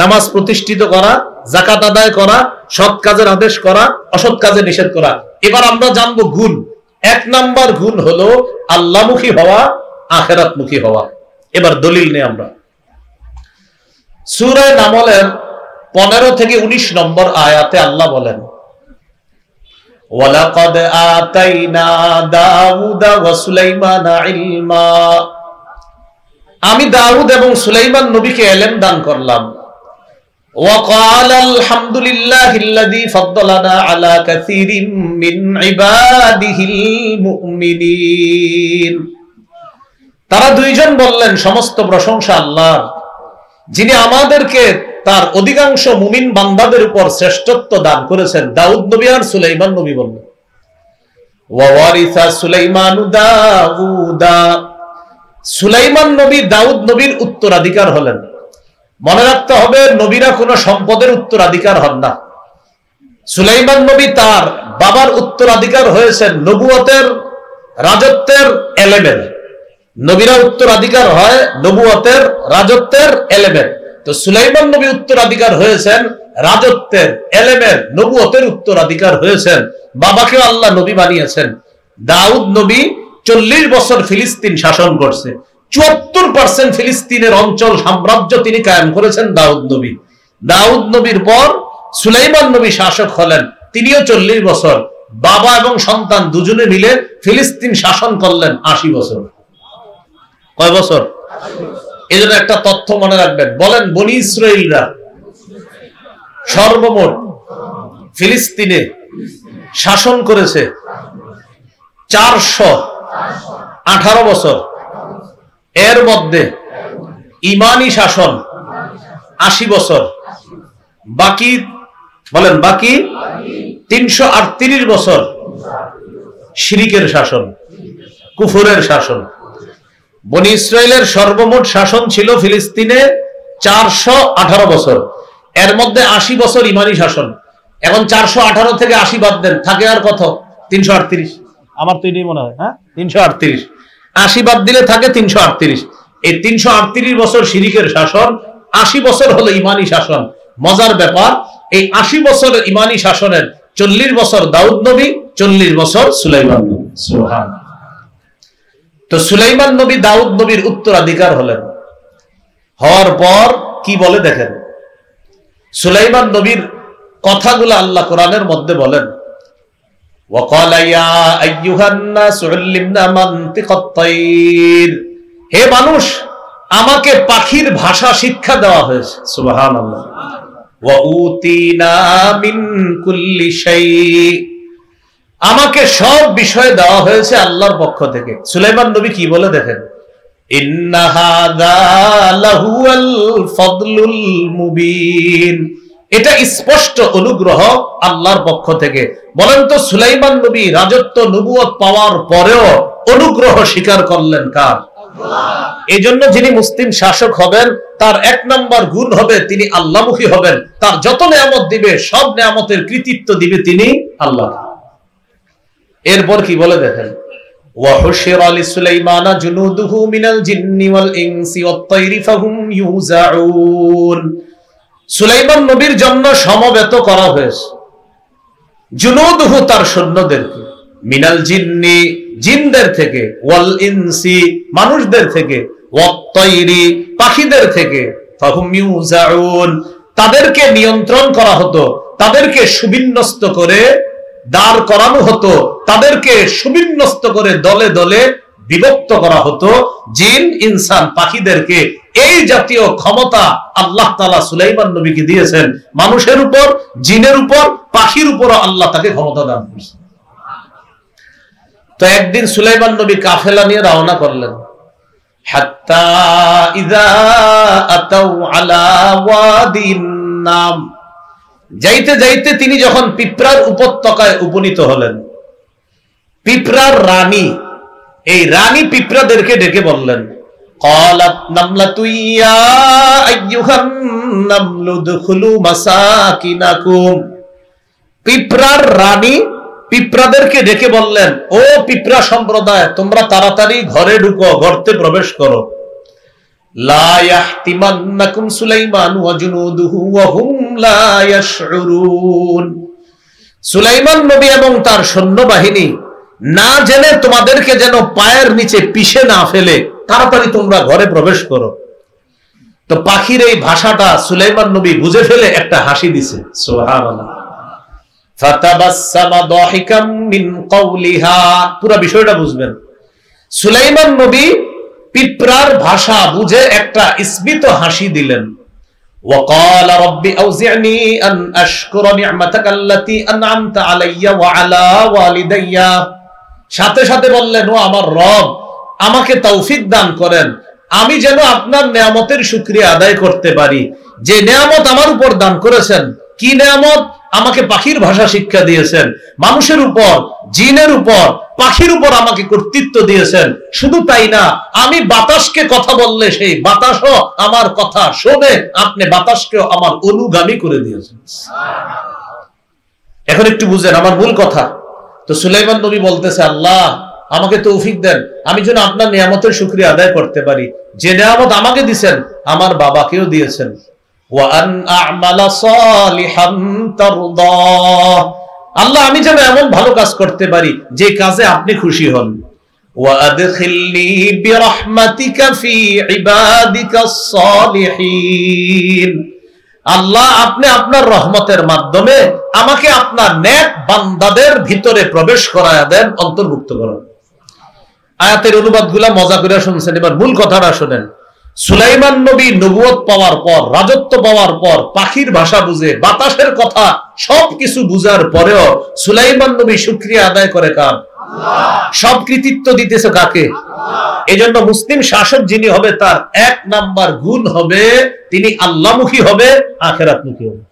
নামাজ প্রতিষ্ঠিত করা, যাকাত আদায় করা, সৎ কাজের আদেশ করা, অসৎ কাজের নিষেধ করা। এবার আমরা জানবো গুণ। এক নাম্বার গুণ হলো আল্লাহমুখী হওয়া, আখিরাতমুখী হওয়া। এবার দলিল নেই আমরা। সূরা নামলের 15 থেকে 19 নম্বর আয়াতে আল্লাহ বলেন, ওয়ালাকাদ আতাইনা দাউদা ওয়া সুলাইমানা ইলমা। আমি দাউদ এবং সুলাইমান নবীকে ইলম দান করলাম। ওয়া ক্বালা আলহামদুলিল্লাহিল্লাযী ফাদ্দালানা আলা কাসীরিম মিন ইবাদিহিল মুমিনিন। তারা দুইজন বললেন সমস্ত প্রশংসা আল্লাহর, যিনি আমাদেরকে তার অধিকাংশ মুমিন বান্দাদের উপর শ্রেষ্ঠত্ব দান করেছেন। দাউদ নবী আর সুলাইমান নবী বললেন, ওয়া ওয়ারিসা সুলাইমানু দাউদা। সুলাইমান নবী দাউদ নবীর উত্তরাধিকার হলেন। মনে রাখতে হবে, নবীরা কোনো সম্পদের উত্তরাধিকার হন না। সুলাইমান নবী তার বাবার উত্তরাধিকার হয়েছেন নবুয়তের, রাজত্বের, এলেমের। নবীরা উত্তরাধিকার হয় নবুয়তের, রাজত্বের, এলেমের। তো সুলাইমান নবী উত্তরাধিকার হয়েছেন রাজত্বের, এলেমের, নবুয়তের উত্তরাধিকার হয়েছেন। বাবাকেও আল্লাহ নবী বানিয়েছেন। দাউদ নবী 40 বছর ফিলিস্তিন শাসন করছে। 74% ফিলিস্তিনের অঞ্চল সাম্রাজ্য তিনি কায়েম করেছেন দাউদ নবী। দাউদ নবীর পর সুলাইমান নবী শাসক হলেন, তিনিও 40 বছর। বাবা এবং সন্তান দুজনে মিলে ফিলিস্তিন শাসন করলেন 80 বছর। কয় বছর? এজন্য একটা তথ্য মনে রাখবেন। বলেন বনি ইসরাইলরা সর্বমোট ফিলিস্তিনে শাসন করেছে 418 বছর। এর মধ্যে ইমানি শাসন 80 বছর। বাকি বলেন, বাকি 338 বছর শিরিকের শাসন, কুফরের শাসন। বনি ইসরাইলের সর্বমোট শাসন ছিল ফিলিস্তিনে 418 বছর। এর মধ্যে 80 বছর ইমানি শাসন। এখন 418 থেকে 80 বাদ দেন, থাকে আর কত? 338। আমার তো এটাই মনে হয়, হ্যাঁ 338। 80 বাদ দিলে থাকে 338। এই 338 বছর শিরিকের শাসন, 80 বছর হলো ইমানি শাসন। মজার ব্যাপার, এই 80 বছর ইমানি শাসনের 40 বছর দাউদ নবী, 40 বছর সুলাইমান নবী। সুবহানাল্লাহ। তো সুলাইমান নবী দাউদ নবীর উত্তরাধিকার হলেন। হওয়ার পর কি বলে দেখেন, সুলাইমান নবীর কথাগুলো আল্লাহ কোরআনের মধ্যে বলেন, ওয়াকালা ইয়া আইয়ুহান নাস উল্লিমনা মানতিকাত তাইর। হে মানুষ, আমাকে পাখির ভাষা শিক্ষা দেওয়া হয়েছে। সুবহানাল্লাহ। ওয়া উতিনা মিন কুল্লি শাই। আমাকে সব বিষয় দেওয়া হয়েছে আল্লাহর পক্ষ থেকে। সুলাইমান নবী কি বলে দেখেন, ইন্না হাযা লাহুয়াল ফাদলুল মুবিন। এটা স্পষ্ট অনুগ্রহ আল্লাহর পক্ষ থেকে। বলেন তো, সুলাইমান নবী রাজত্ব নবুয়ত পাওয়ার পরেও অনুগ্রহ স্বীকার করলেন কার? এই জন্য যিনি মুসলিম শাসক হবেন তার এক নাম্বার গুণ হবে তিনি আল্লাহমুখী হবেন। তার যত নেয়ামত দিবে সব নেয়ামতের কৃতিত্ব দিবে তিনি আল্লাহ। এরপর কি বলে দেখেন, ওয়াহুশিরা লিসুলাইমানা জুনুদুহু মিনাল জিন্নি ওয়াল ইনসি ওয়াত তায়রি ফাহুম ইউজাউন। সুলাইমান নবীর জন্য সমবেত করা হয়েছে জুনুদুহু তার সৈন্যদেরকে, মিনাল জিন্নি জিনদের থেকে, ওয়াল ইনসি মানুষদের থেকে, ওয়াত তায়রি পাখিদের থেকে, ফাহুম ইউজাউন তাদেরকে নিয়ন্ত্রণ করা হতো, তাদেরকে সুবিন্যস্ত করে দাঁড় করানো হতো, তাদেরকে সুবিন্যস্ত করে দলে দলে বিভক্ত করা হতো। জিন ইনসান পাখিদেরকে এই জাতীয় ক্ষমতা আল্লাহ তাআলা সুলাইমান নবীকে দিয়েছেন। মানুষের উপর, জিনের উপর, পাখির উপর আল্লাহ তাকে ক্ষমতা দান করেছেন। তো একদিন সুলাইমান নবী কাফেলা নিয়ে রওনা করলেন। হাত্তা ইযা আতাউ আলা ওয়াদিন নাম, যাইতে যাইতে তিনি যখন পিঁপড়ার উপত্যকায় উপনীত হলেন, পিঁপড়ার রানী, এই রানী পিঁপড়াদেরকে ডেকে বললেন, ক্বালাত নামলাতু ইয়া আইয়ুহান নামলু দুখুলু মাসাকিনাকুম। পিঁপড়ার রানী পিঁপড়াদেরকে ডেকে বললেন, ও পিঁপড়া সম্প্রদায়, তোমরা তাড়াতাড়ি ঘরে ঢুকো, গর্তে প্রবেশ করো। লা ইয়াহতিমান্নাকুম সুলাইমান ওয়া জুনুদুহু ওয়া হুম লা ইয়াশউরুন। সুলাইমান নবী এবং তার সৈন্যবাহিনী না জেনে তোমাদেরকে যেন পায়ের নিচে পিষে না ফেলে, তাড়াতাড়ি তোমরা ঘরে প্রবেশ করো। তো পাখির এই ভাষাটা সুলাইমান নবী বুঝে ফেলে একটা হাসি দিছে। সুবহানাল্লাহ। ফাতাবাসসামা দাহিকাম মিন কওলিহা, পুরো বিষয়টা বুঝবেন। সুলাইমান নবী পিঁপড়ার ভাষা বুঝে একটা স্মিত হাসি দিলেন। وقال رب أوزعني أن أشكر نعمتك التي أنعمت علي وعلى والدي। সাথে সাথে বললেন, ও আমার রব, আমাকে তৌফিক দান করেন, আমি যেন আপনার নেয়ামতের শুকরিয়া আদায় করতে পারি। যে নেয়ামত আমার উপর দান করেছেন, কি নেয়ামত? আমাকে পাখির ভাষা শিক্ষা দিয়েছেন, মানুষের উপর, জিনের উপর, পাখির উপর আমাকে কর্তৃত্ব দিয়েছেন। শুধু তাই না, আমি বাতাসকে কথা বললে সেই বাতাসও আমার কথা শোনে, আপনি বাতাসকেও আমার অনুগামী করে দিয়েছেন। এখন একটু বুঝেন আমার মূল কথা। তো সুলাইমান নবী বলতেছে, আল্লাহ আমাকে তৌফিক দেন, আমি যেন আপনার নিয়ামতের শুকরিয়া আদায় করতে পারি। যে নিয়ামত আমাকে দিয়েছেন আমার বাবাকেও দিয়েছেন। আল্লাহ আমি যেন এমন ভালো কাজ করতে পারি যে কাজে আপনি খুশি হন। আল্লাহ আপনি আপনার রহমতের মাধ্যমে আমাকে আপনার নেক বান্দাদের ভিতরে প্রবেশ করায়া দেন, অন্তর্ভুক্ত করেন। আয়াতের অনুবাদগুলা মজা করে শুনছেন, এবার মূল কথাটা শুনেন। সুলাইমান নবী নবুয়ত পাওয়ার পর, রাজত্ব পাওয়ার পর, পাখির ভাষা বুঝে, বাতাসের কথা সবকিছু বুঝার পরেও সুলাইমান নবী শুকরিয়া আদায় করে কার? সব কৃতিত্ব দিতেছে কাকে? এজন্য মুসলিম শাসক যিনি হবে তার এক নাম্বার গুণ হবে তিনি আল্লাহমুখী হবে, আখিরাতমুখী হবে।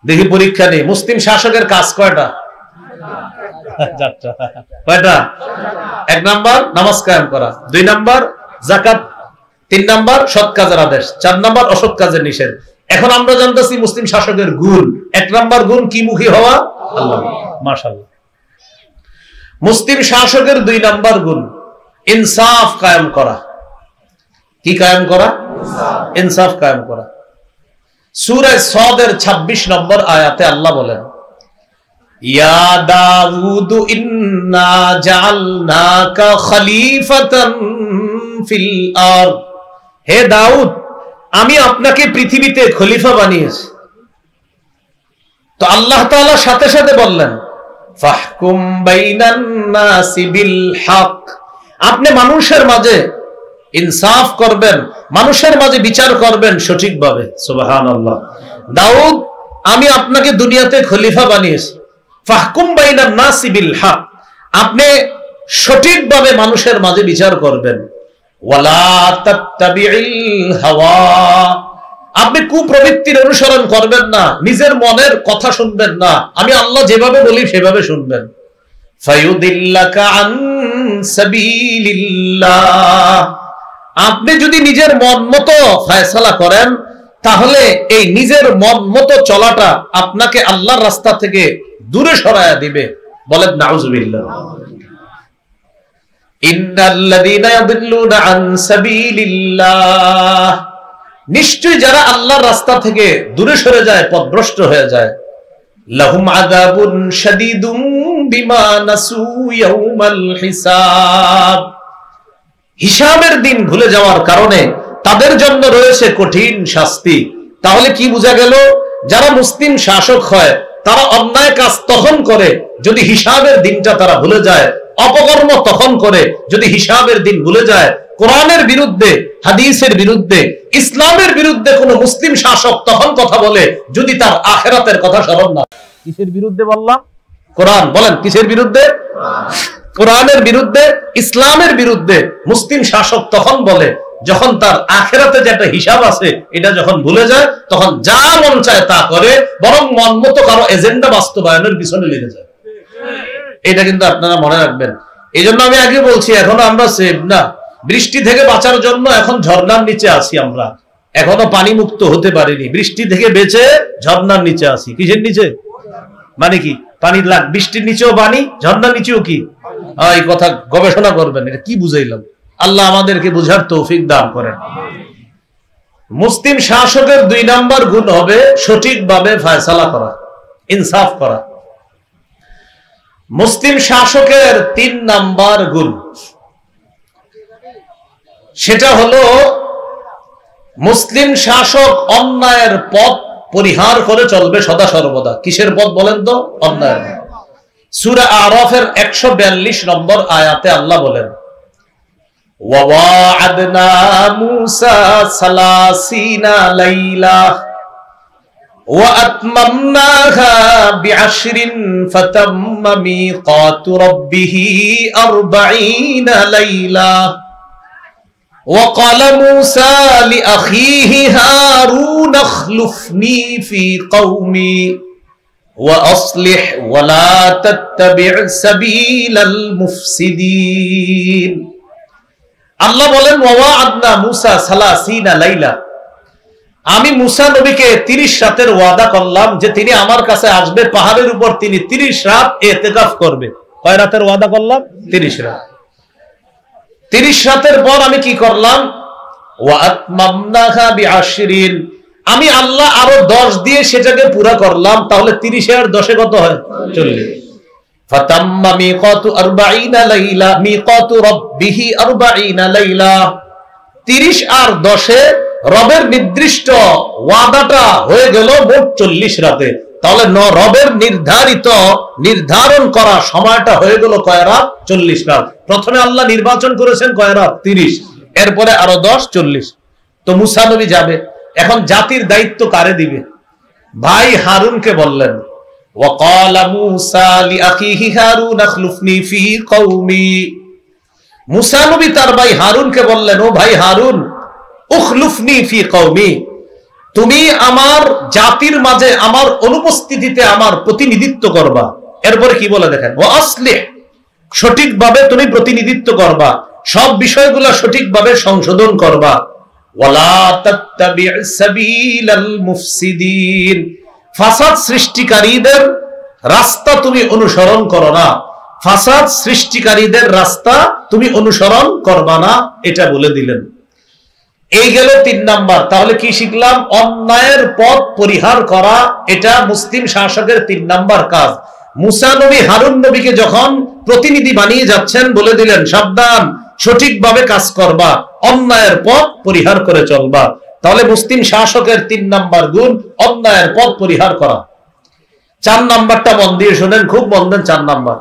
দেখি পরীক্ষা নেই, মুসলিম শাসকের কাজ কয়টা? কয়টা? এক নাম্বার নামাজ কায়েম করা, দুই নাম্বার যাকাত, তিন নাম্বার সৎ কাজের আদেশ, চার নাম্বার অসৎ কাজের নিষেধ। এখন আমরা জানতেছি মুসলিম শাসকের গুণ। এক নাম্বার গুণ কি মুখী হওয়া? আল্লাহ। মাশাআল্লাহ। মুসলিম শাসকের দুই নাম্বার গুণ ইনসাফ কায়েম করা। কি কায়েম করা? ইনসাফ কায়েম করা। সূরা সাদের 26 নম্বর আয়াতে আল্লাহ বলেন, ইয়া দাউদ ইন্না জাআলনাকা খলিফাতান ফিল আরদ। হে দাউদ, আমি আপনাকে পৃথিবীতে খলিফা বানিয়েছি। তো আল্লাহ তাআলা সাথে সাথে বললেন, ফাহকুম বাইনান নাসি বিল হক। আপনি মানুষের মাঝে ইনসাফ করবেন, মানুষের মাঝে বিচার করবেন সঠিকভাবে। সুবহানাল্লাহ। দাউদ, আমি আপনাকে দুনিয়াতে খলিফা বানিয়েছি। ফাহকুম বাইনান নাসি বিল হক, আপনি সঠিকভাবে মানুষের মাঝে বিচার করবেন। ওয়ালা তাত্তাবিল হাওয়া, আপনি কুপ্রবৃত্তির অনুসরণ করবেন না, নিজের মনের কথা শুনবেন না, আমি আল্লাহ যেভাবে বলি সেভাবে শুনবেন। ফায়ুদিল্লাকা আন সাবিলিল্লাহ, আপনি যদি নিজের মন মতো ফয়সালা করেন তাহলে এই নিজের মন মতো চলাটা আপনাকে আল্লাহর রাস্তা থেকে দূরে সরায়া দিবে। বলেন নাউজুবিল্লাহ। ইন্নাল্লাযীনা ইয়াদিল্লুনা আন সাবিলিল্লাহ, নিশ্চয়ই যারা আল্লাহর রাস্তা থেকে দূরে সরে যায়, পথভ্রষ্ট হয়ে যায়, লাহুম আযাবুন শাদীদুম বিমা নাসু ইয়াউমাল হিসাব, হিসাবের দিন ভুলে যাওয়ার কারণে তাদের জন্য রয়েছে কঠিন শাস্তি। তাহলে কি বোঝা গেল? যারা মুসলিম শাসক হয় তারা অন্যায় কাজ তখন করে যদি হিসাবের দিনটা তারা ভুলে যায়, অপকর্ম তখন করে যদি হিসাবের দিন ভুলে যায়। কোরআনের বিরুদ্ধে, হাদিসের বিরুদ্ধে, ইসলামের বিরুদ্ধে কোন মুসলিম শাসক তখন কথা বলে যদি তার আখিরাতের কথা স্মরণ না। কিসের বিরুদ্ধে বললাম? কোরআন। বলেন কিসের বিরুদ্ধে? কোরআনের বিরুদ্ধে, ইসলামের বিরুদ্ধে মুসলিম শাসক তখন বলে যখন তার আখিরাতে যে একটা হিসাব আছে এটা যখন ভুলে যায়, তখন যা মন চায় তা করে, বরং মন মতো কারো এজেন্ডা বাস্তবায়নের পিছনে লেগে যায়। এটা কিন্তু আপনারা মনে রাখবেন। এই জন্য আমি আগে বলছি, এখনো আমরা সেভ না। বৃষ্টি থেকে বাঁচার জন্য এখন ঝর্ণার নিচে আছি, আমরা এখনো পানি মুক্ত হতে পারিনি। বৃষ্টি থেকে বেঁচে ঝর্ণার নিচে আছি। কিসের নিচে? মানে কি? পানি বৃষ্টির নিচেও পানি, ঝর্ণার নিচেও কি? এই কথা গবেষণা করবেন, এটা কি বুঝাইলাম? আল্লাহ আমাদেরকে বুঝার তৌফিক দান করেন। মুসলিম শাসকের 2 নাম্বার গুণ হবে সঠিকভাবে ফয়সালা করা, ইনসাফ করা। মুসলিম শাসকের 3 নাম্বার গুণ, সেটা হলো মুসলিম শাসক অন্যায়ের পথ পরিহার করে চলবে সদা সর্বদা। কিসের পথ বলেন তো? অন্যায়ের পথ। সূরা আরাফের 142 নম্বর আয়াতে আল্লাহ বলেন, ওয়া'আদনা মূসা 30 লাইলা ওয়া আতমামনাহা বি'আশরিন ফাতাম্মা মিকাতু রাব্বিহি 40 লাইলা وقال موسى لأخيه هارون اخلفني في قومي وأصلح ولا تتبع سبيل المفسدين। আল্লাহ বলেন ওয়া'আদনা মূসা 30 লাইলা, আমি মূসা নবীকে 30 রাতের ওয়াদা করলাম যে তিনি আমার কাছে আসবে, পাহাড়ের উপর তিনি 30 রাত ইতিকাফ করবে। কয় রাতের ওয়াদা করলাম? 30 রাত। 30 রাতের পর আমি কি করলাম? ওয়া'আতমামনাহা বি'আশরিন, আমি আল্লাহ আরো 10 দিয়ে সেটাকে পুরা করলাম। তাহলে 30 আর 10 কত হয়? 40। ফাতাম্মা মিকাতু 40 লাইলা মিকাতু রাব্বিহি 40 লাইলা, 30 আর 10 রবের নির্দিষ্ট ওয়াদাটা হয়ে গেল মোট 40 রাতে। তাহলে রবের নির্ধারণ করা সময়টা হয়ে গেল কয় রাত? 40 রাত। প্রথমে আল্লাহ নির্বাচন করেছেন কয় রাত? 30, এরপরে আরো 10, 40। তো মূসা নবী যাবে। এখন জাতির দায়িত্ব কারে দিবে? ভাই হারুনকে বললেন, ওয়াকালা মূসা লিআখিহি হারুন আখলুফনি ফি কওমি, মূসা নবী তার ভাই হারুনকে বললেন, ও ভাই হারুন, উখলুফনি ফি কওমি, তুমি আমার জাতির মাঝে আমার অনুপস্থিতিতে আমার প্রতিনিধিত্ব করবা। এরপরে কি বলে দেখেন, ওয়া আসলিহ, সঠিকভাবে তুমি প্রতিনিধিত্ব করবা, সব বিষয়গুলো সঠিকভাবে সংশোধন করবা। ওয়ালা তাত্তাবি' সাবিলাল মুফসিদিন, ফাসাদ সৃষ্টিকারীদের রাস্তা তুমি অনুসরণ করো না, ফাসাদ সৃষ্টিকারীদের রাস্তা তুমি অনুসরণ করবা না, এটা বলে দিলেন। এই গেল 3 নাম্বার। তাহলে কি শিখলাম? অন্যায়ের পথ পরিহার করা, এটা মুসলিম শাসকের 3 নাম্বার কাজ। মূসা নবী হারুন নবীকে যখন প্রতিনিধি বানিয়ে যাচ্ছেন বলে দিলেন, সাবধান, সঠিকভাবে কাজ করবা, অন্যায়ের পথ পরিহার করে চলবা। তাহলে মুসলিম শাসকের 3 নাম্বার গুণ অন্যায়ের পথ পরিহার করা। 4 নাম্বারটা মন দিয়ে শোনেন, খুব মন দেন। 4 নাম্বার,